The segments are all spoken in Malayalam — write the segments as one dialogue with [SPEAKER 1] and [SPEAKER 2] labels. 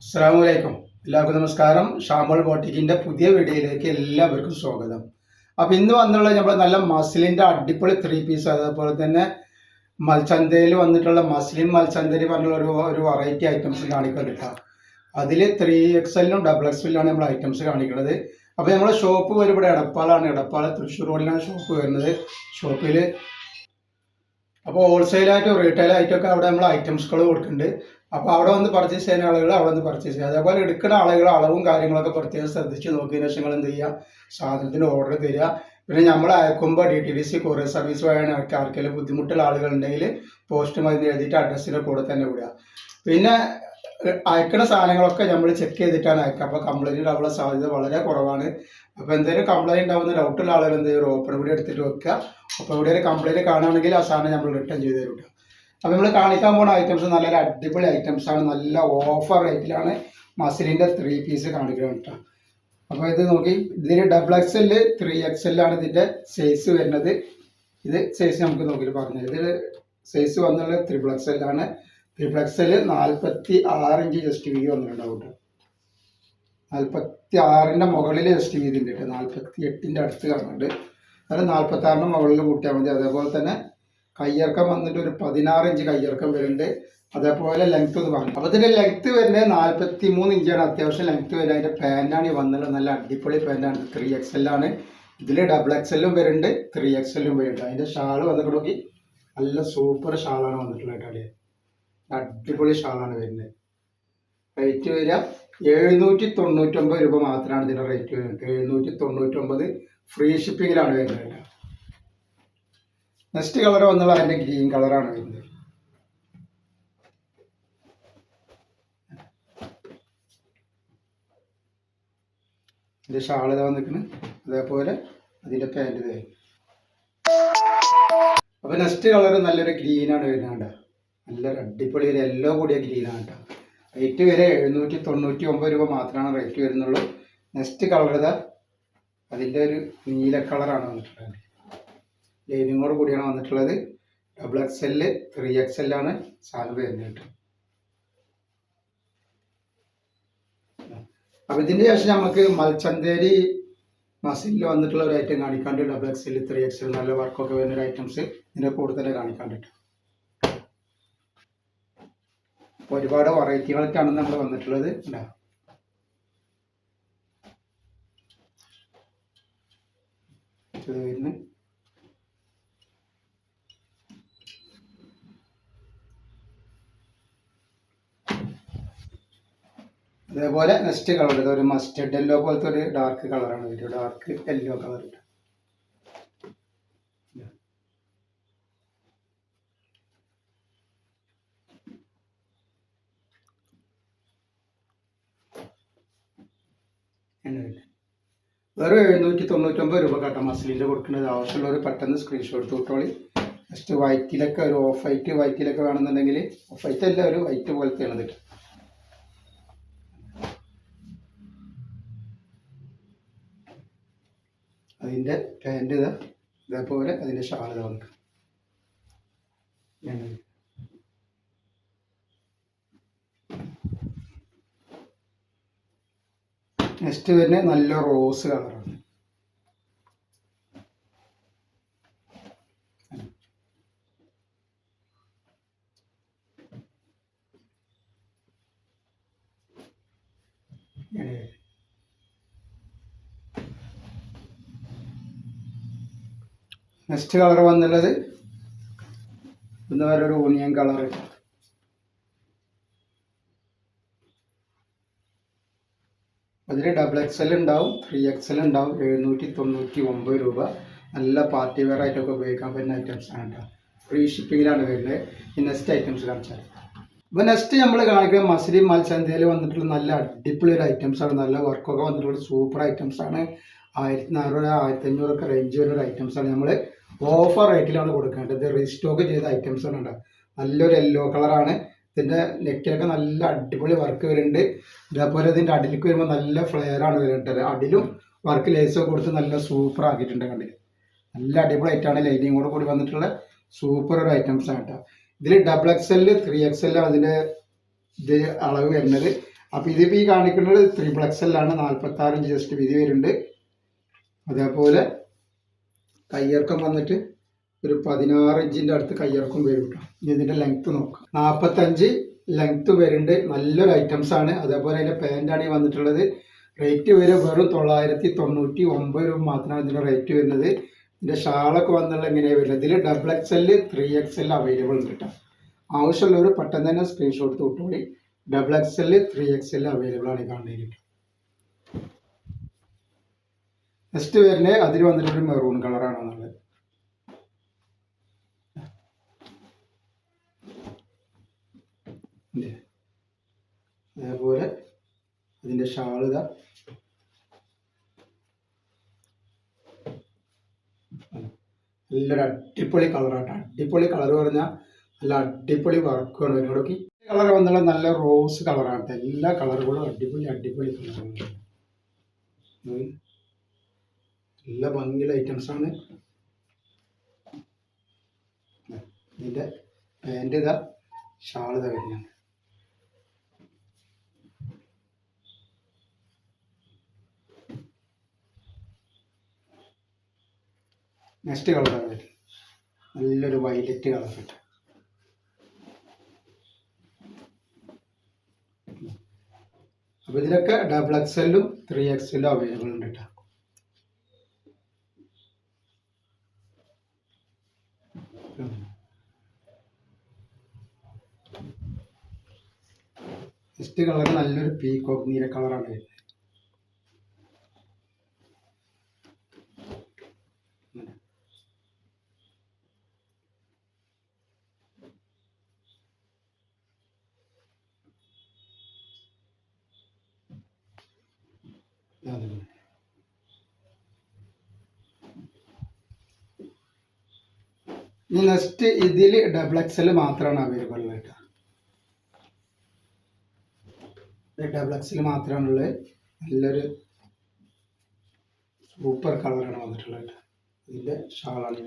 [SPEAKER 1] അസ്സലാമലൈക്കും. എല്ലാവർക്കും നമസ്കാരം. ഷാമോൾ ബോട്ടിക്കിൻ്റെ പുതിയ വീഡിയോയിലേക്ക് എല്ലാവർക്കും സ്വാഗതം. അപ്പോൾ ഇന്ന് വന്നുള്ള നമ്മൾ നല്ല മസ്ലിൻ്റെ അടിപൊളി 3 പീസ്, അതേപോലെ തന്നെ മൽച്ചന്തയിൽ വന്നിട്ടുള്ള മസ്ലിൻ മൽച്ചന്തരി പറഞ്ഞുള്ള ഒരു വെറൈറ്റി ഐറ്റംസ് കാണിക്കുന്നുണ്ട്. അതിൽ 3XL XXL നമ്മൾ ഐറ്റംസ് കാണിക്കുന്നത്. അപ്പോൾ നമ്മുടെ ഷോപ്പ് വരും ഇവിടെ എടപ്പാളാണ്. എടപ്പാൾ തൃശ്ശൂർ റോഡിലാണ് ഷോപ്പ് വരുന്നത്. ഷോപ്പിൽ അപ്പോൾ ഹോൾസെയിലായിട്ടും റീറ്റെയിലായിട്ടൊക്കെ അവിടെ നമ്മൾ ഐറ്റംസുകൾ കൊടുക്കുന്നുണ്ട്. അപ്പോൾ അവിടെ വന്ന് പർച്ചേസ് ചെയ്യുന്ന ആളുകൾ അവിടെ വന്ന് പർച്ചേസ് ചെയ്യുക. അതേപോലെ എടുക്കുന്ന ആളുകൾ അളവും കാര്യങ്ങളൊക്കെ പ്രത്യേകം ശ്രദ്ധിച്ച് നോക്കിയതിനു ശേഷം എന്ത് ചെയ്യുക, സാധനത്തിന് ഓർഡർ തരിക. പിന്നെ നമ്മൾ അയക്കുമ്പോൾ DTDC കൊറിയർ സർവീസ് വഴിയാണ് ആർക്കെങ്കിലും ബുദ്ധിമുട്ടുള്ള ആളുകളുണ്ടെങ്കിൽ പോസ്റ്റ് മതി എഴുതിയിട്ട് അഡ്രസ്സിൻ്റെ കൂടെ തന്നെ വിടുക. പിന്നെ അയക്കുന്ന സാധനങ്ങളൊക്കെ നമ്മൾ ചെക്ക് ചെയ്തിട്ടാണ് അയക്കുക. അപ്പോൾ കംപ്ലൈൻറ്റ് ഉണ്ടാവാനുള്ള സാധ്യത വളരെ കുറവാണ്. അപ്പോൾ എന്തെങ്കിലും കംപ്ലൈൻറ്റ് ഉണ്ടാവുന്ന ഡൗട്ടുള്ള ആളുകൾ എന്തെങ്കിലും ഒരു ഓപ്പൺ കൂടി എടുത്തിട്ട് വെക്കുക. അപ്പോൾ ഇവിടെ ഒരു കംപ്ലൈൻറ്റ് കാണുകയാണെങ്കിൽ ആ സാധനം നമ്മൾ റിട്ടേൺ ചെയ്ത് തരും. അപ്പോൾ നമ്മൾ കാണിക്കാൻ പോകുന്ന ഐറ്റംസ് നല്ലൊരു അടിപൊളി ഐറ്റംസാണ്. നല്ല ഓഫർ റേറ്റിലാണ് മസ്ലിൻ്റെ 3 പീസ് കാണിക്കുന്നത് കേട്ടോ. അപ്പോൾ ഇത് നോക്കി, ഇതിൽ XXL 3XL ആണ് ഇതിൻ്റെ സൈസ് വരുന്നത്. ഇത് സൈസ് നമുക്ക് നോക്കിയിട്ട് പറഞ്ഞത്, ഇതിൽ സൈസ് വന്നുള്ളത് XXL ആണ്. XXL 46 ഇഞ്ച് ജസ്റ്റ് വീതി വന്നിട്ടുണ്ടാവും കേട്ടോ. 46ൻ്റെ മുകളിൽ ജസ്റ്റ് വീതി ഉണ്ട് കേട്ടോ. 48ൻ്റെ അടുത്ത് കാണുന്നുണ്ട്. അത് 46ൻ്റെ മുകളിൽ കൂട്ടിയാൽ മതി. അതേപോലെ തന്നെ കയ്യിറക്കം വന്നിട്ട് ഒരു 16 ഇഞ്ച് കയ്യിറക്കം വരുന്നുണ്ട്. അതേപോലെ ലെങ്ത്ത് ഒന്ന് പറഞ്ഞു. അപ്പോൾ ഇതിൻ്റെ ലെങ്ത്ത് വരുന്നത് 43 ഇഞ്ചാണ്. അത്യാവശ്യം ലെങ്ത്ത് വരുന്നത്. അതിൻ്റെ പാൻറ്റാണ് ഈ വന്നത്. നല്ല അടിപൊളി പാൻറ്റാണ്. 3XL ആണ്. ഇതിൽ XXL വരുന്നുണ്ട്, 3XL വരുന്നുണ്ട്. അതിൻ്റെ ഷാള് വന്നിട്ട് നോക്കി, നല്ല സൂപ്പർ ഷാളാണ് വന്നിട്ടുള്ളത് കേട്ടോ. അടിപൊളി ഷാളാണ് വരുന്നത്. റേറ്റ് വരിക 799 രൂപ മാത്രമാണ് ഇതിൻ്റെ റേറ്റ് വരുന്നത്. 799 ഫ്രീ ഷിപ്പിങ്ങിലാണ് വരുന്നത്. നെക്സ്റ്റ് കളർ വന്നുള്ള അതിൻ്റെ ഗ്രീൻ കളറാണ് വരുന്നത്. ഇതിൻ്റെ ഷാള് വന്നിരിക്കുന്നത്, അതേപോലെ അതിൻ്റെ പാൻറ് ഇതായി. അപ്പോൾ നെക്സ്റ്റ് കളർ നല്ലൊരു ഗ്രീനാണ് വരുന്നത്. നല്ലൊരു അടിപൊളി ഒരു യെല്ലോ കൂടിയ ഗ്രീനാണ് കേട്ടോ. റേറ്റ് വരെ 799 രൂപ മാത്രമാണ് റേറ്റ് വരുന്നുള്ളൂ. നെക്സ്റ്റ് കളർ ഇതാ, അതിൻ്റെ ഒരു നീല കളറാണ് വന്നിട്ടുള്ളത്. ലൈനിങ്ങോട് കൂടിയാണ് വന്നിട്ടുള്ളത്. XXL 3XL ആണ് സാധനം വരുന്നത് കേട്ടോ. അപ്പോൾ ഇതിൻ്റെ ശേഷം നമുക്ക് മൽച്ചന്തേരി മസിലിൽ വന്നിട്ടുള്ള ഒരു ഐറ്റം കാണിക്കാണ്ട്. XXL 3XL നല്ല വർക്കൊക്കെ വരുന്ന ഒരു ഐറ്റംസ് ഇതിൻ്റെ കൂടെ തന്നെ കാണിക്കാണ്ടിട്ട്. ഒരുപാട് വെറൈറ്റികളൊക്കെയാണ് നമ്മൾ വന്നിട്ടുള്ളത്. അതേപോലെ നെക്സ്റ്റ് കളർ ഒരു മസ്റ്റർഡ് യെല്ലോ പോലത്തെ ഒരു ഡാർക്ക് കളറാണ് വരിക. Dark yellow colour. വെറും 799 രൂപ കേട്ടോ മസ്ലിൻ്റെ കൊടുക്കുന്നത്. ആവശ്യമുള്ളവർ പെട്ടെന്ന് സ്ക്രീൻഷോട്ട് തൊട്ടോളി. നെക്സ്റ്റ് വൈറ്റിലൊക്കെ ഒരു ഓഫ് വൈറ്റിലൊക്കെ വേണമെന്നുണ്ടെങ്കിൽ, ഓഫ് വൈറ്റ് അല്ല, ഒരു വൈറ്റ് പോലത്തെയാണ് ഇത്. അതിൻ്റെ പാൻറ് ഇതാ, ഇതേപോലെ അതിൻ്റെ ഷാൾ ഇതാ വന്നിട്ട്. നെക്സ്റ്റ് വരുന്നത് നല്ല റോസ് കളറാണ്. നെക്സ്റ്റ് കളർ വന്നുള്ളത് ഇന്ന് ഒരു ഓണിയൻ കളർ. അതിൽ XXL ഉണ്ടാവും, 3XL ഉണ്ടാവും. 799 രൂപ. നല്ല പാർട്ടി വെയർ ആയിട്ടൊക്കെ ഉപയോഗിക്കാൻ പറ്റുന്ന ഐറ്റംസ് ആണ് കേട്ടോ. ഫ്രീ ഷിപ്പിങ്ങിലാണ് വരുന്നത്. ഈ നെക്സ്റ്റ് ഐറ്റംസ് കാണിച്ചാൽ, ഇപ്പോൾ നെക്സ്റ്റ് നമ്മൾ കാണിക്കുന്നത് മസ്ലിൻ മൽച്ചന്തയിൽ വന്നിട്ടുള്ള നല്ല അടിപൊളി ഒരു ഐറ്റംസാണ്. നല്ല വർക്കൊക്കെ വന്നിട്ടുള്ള സൂപ്പർ ഐറ്റംസാണ്. 1400 1500 റേഞ്ച് വരുന്ന ഒരു ഐറ്റംസാണ്. നമ്മൾ ഓഫർ റേറ്റിലാണ് കൊടുക്കേണ്ടത്. റീസ്റ്റോക്ക് ചെയ്ത ഐറ്റംസാണ് കേട്ടോ. നല്ലൊരു യെല്ലോ കളറാണ്. ഇതിൻ്റെ നെക്കിലൊക്കെ നല്ല അടിപൊളി വർക്ക് വരുന്നുണ്ട്. അതേപോലെ ഇതിൻ്റെ അടിയിലേക്ക് വരുമ്പോൾ നല്ല ഫ്ലെയറാണ് വരുന്നത്. അടിയിലും വർക്ക് ലേസൊക്കെ കൊടുത്ത് നല്ല സൂപ്പർ ആക്കിയിട്ടുണ്ട്. കണ്ടില്ല, നല്ല അടിപൊളി ആയിട്ടാണ് ലൈനിങ്ങോട് കൂടി വന്നിട്ടുള്ള സൂപ്പർ ഒരു ഐറ്റംസാണ് കേട്ടോ. ഇതിൽ XXL 3XL അതിൻ്റെ ഇത് അളവ് വരുന്നത്. അപ്പോൾ ഇതിപ്പോൾ ഈ കാണിക്കുന്നത് 3XL ആണ്. 46 ഇഞ്ച് ജസ്റ്റ് വീതി വരുന്നുണ്ട്. അതേപോലെ കയ്യിറക്കം വന്നിട്ട് ഒരു 16 ഇഞ്ചിൻ്റെ അടുത്ത് കയ്യിറക്കം വരും കേട്ടോ. ഇനി ഇതിൻ്റെ ലെങ്ത്ത് നോക്കാം. 45 ലെങ്ത്ത് വരുന്നുണ്ട്. നല്ലൊരു ഐറ്റംസ് ആണ്. അതേപോലെ അതിൻ്റെ പാൻറ്റാണ് ഈ വന്നിട്ടുള്ളത്. റേറ്റ് വരെ വെറും 999 രൂപ മാത്രമാണ് ഇതിൻ്റെ റേറ്റ് വരുന്നത്. ഇതിൻ്റെ ഷാളൊക്കെ വന്നുള്ള എങ്ങനെയാണ് വരുന്നത്? ഇതിൽ XXL 3XL അവൈലബിൾ ഉണ്ട് കേട്ടോ. ആവശ്യമുള്ളവർ പെട്ടെന്ന് തന്നെ സ്ക്രീൻഷോട്ട് തൊട്ടുകൂടി. XXL 3XL അവൈലബിൾ ആണ് കാണുന്നത്. നെക്സ്റ്റ് വരുന്നത് അതിൽ വന്നിട്ടൊരു മെറൂൺ കളറാണെന്നുള്ളത്. അതേപോലെ അതിൻ്റെ ഷാൾ ഇതാ. നല്ലൊരു അടിപൊളി കളറാട്ടോ. അടിപൊളി കളർ പറഞ്ഞാൽ നല്ല അടിപൊളി വർക്കാണ് വരുന്നതൊക്കെ. കളർ വന്നുള്ള നല്ല റോസ് കളറാണ്. എല്ലാ കളറുകളും അടിപൊളി അടിപൊളി കളറാണ്. നല്ല ഭംഗിയുള്ള ഐറ്റംസാണ്. ഇതിൻ്റെ പാൻറ് ഇതാ, ഷാൾ ഇതാ വരുന്നത്. നെക്സ്റ്റ് കളറാണ് വരുന്നത്. നല്ലൊരു വയലറ്റ് കളർ കിട്ടും. അപ്പോൾ ഇതിലൊക്കെ XXL 3XL അവൈലബിൾ ഉണ്ട് കേട്ടോ. നെക്സ്റ്റ് കളർ നല്ലൊരു പീകോക്ക് നീല കളറാണ് വരുന്നത്. ഇനി നെക്സ്റ്റ് ഇതിൽ XXL മാത്രമാണ് അവൈലബിൾ കേട്ടോ. XXL മാത്രമാണുള്ളത്. നല്ലൊരു സൂപ്പർ കളറാണ് വന്നിട്ടുള്ളത്. ഇതിൻ്റെ ഷാളാണ്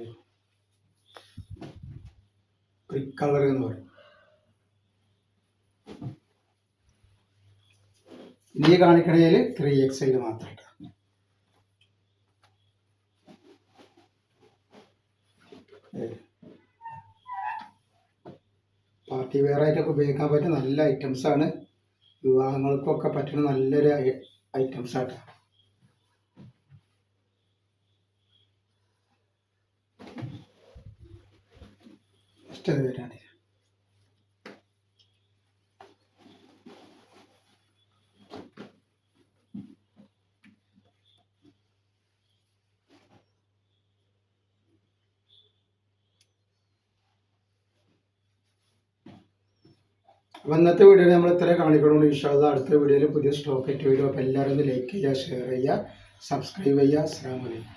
[SPEAKER 1] ബ്രിക്ക് കളർ എന്ന് പറയും. ഇനി കാണിക്കണതിൽ 3XL മാത്രം കേട്ടോ. പാർട്ടി വെയർ ആയിട്ടൊക്കെ ഉപയോഗിക്കാൻ പറ്റുന്ന നല്ല ഐറ്റംസാണ്. വിവാഹങ്ങൾക്കൊക്കെ പറ്റുന്ന നല്ലൊരു ഐറ്റംസ് ആട്ടോ. ഇഷ്ടം വരാണ്. അപ്പോൾ ഇന്നത്തെ വീഡിയോയിൽ നമ്മൾ ഇത്രയും കാണിക്കണമെന്ന്. ഇൻഷാ അല്ലാഹ് അടുത്ത വീഡിയോയിൽ പുതിയ സ്റ്റോക്ക് ആയിട്ട് വരും. അപ്പോൾ എല്ലാവരും ഒന്ന് ലൈക്ക് ചെയ്യുക, ഷെയർ ചെയ്യുക, സബ്സ്ക്രൈബ് ചെയ്യുക. അസ്സലാമു അലൈക്കും.